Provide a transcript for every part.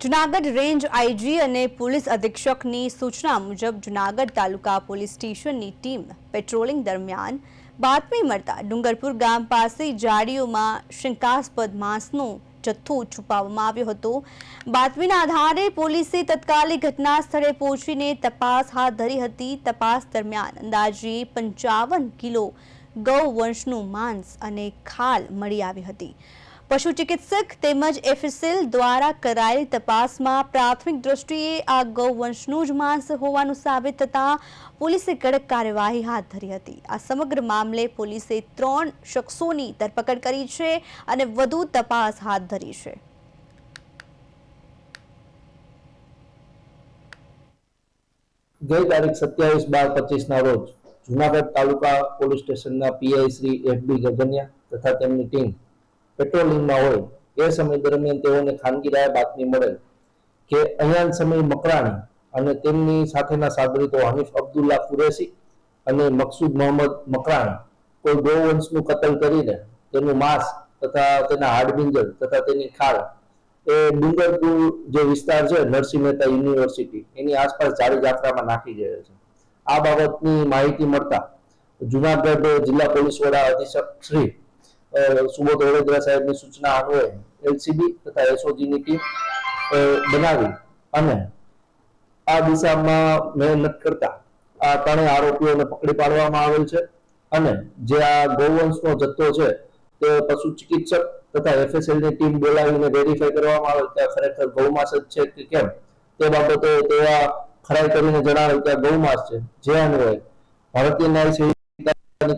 Junagadh range IG અને police અધિક્ષકની સૂચના મુજબ જૂનાગઢ તાલુકા પોલીસ સ્ટેશનની ટીમ પેટ્રોલિંગ દરમિયાન બાતમી મળતા ડુંગરપુર ગામ પાસે જાડીઓમાં શંકાસ્પદ માંસનો જથ્થો છુપાવવામાં આવ્યો હતો। બાતમીના આધારે પોલીસે તત્કાલિક ઘટના સ્થળે પહોંચીને તપાસ હાથ ધરી હતી। તપાસ દરમિયાન અંદાજે 55 કિલો ગૌવંશનું માંસ અને ખાલ મળી આવી હતી। પશુ ચિકિત્સક તેમજ એફએસએલ દ્વારા કરાયેલી તપાસમાં પ્રાથમિક દ્રષ્ટિએ આ ગૌવંશનું જ માંસ હોવાનું સાબિત થતાં પોલીસે કડક કાર્યવાહી હાથ ધરી હતી। આ સમગ્ર મામલે પોલીસે 3 શખ્સોની ધરપકડ કરી છે અને વધુ તપાસ હાથ ધરી છે। ગઈ તારીખ 27/12/25 ના રોજ જૂનાગઢ તાલુકા પોલીસ સ્ટેશનના પીઆઈ શ્રી એફબી ગગનિયા તથા તેમની ટીમ પેટ્રોલિંગમાં હોય એ સમય દરમિયાન તેઓને ખાનગી રાહે બાતમી મળેલ કે અયાન સમય મકરાણી અને તેમની સાથેના સાગરીતો હનીફ અબ્દુલ્લા કુરેશી અને મકસૂદ મોહમ્મદ મકરાણી કોઈ ગૌવંશનું કતલ કરીને તેનું માંસ તથા તેના હાડપિંજર તથા તેની ખાલ એ ડુંગરપુર જે વિસ્તાર છે નરસિંહ મહેતા યુનિવર્સિટી એની આસપાસ જાડી જાત્રામાં નાખી ગયેલ છે। આ બાબતની માહિતી મળતા જૂનાગઢ જિલ્લા પોલીસ વડા અધિક્ષક શ્રી સુબોધ વડોદરા સાહેબની સૂચના અન્વયે એલસીબી તથા એસઓજીની ટીમ બનાવી અને આ દિશામાં મહેનત કરતા આ ત્રણેય આરોપીઓને પકડી પાડવામાં આવેલ છે અને જે આ ગૌવંશનો જથ્થો છે તે પશુ ચિકિત્સક તથા એફએસએલની ટીમ બોલાવીને વેરીફાઈ કરવામાં આવેલ કે ખરેખર ગૌમાંસ જ છે કે કેમ તે બાબતે તેવા ખરાઈ કરીને જણાવેલ કે આ ગૌમાંસ છે। જે અન્વયે ભારતીય ન્યાય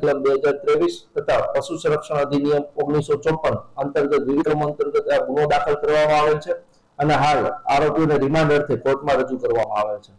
કલમ 2023 તથા પશુ સંરક્ષણ અધિનિયમ 1954 અંતર્ગત વિક્રમ અંતર્ગત આ ગુનો દાખલ કરવામાં આવેલ છે અને હાલ આરોપીઓને રિમાન્ડ અર્થે કોર્ટમાં રજૂ કરવામાં આવેલ છે।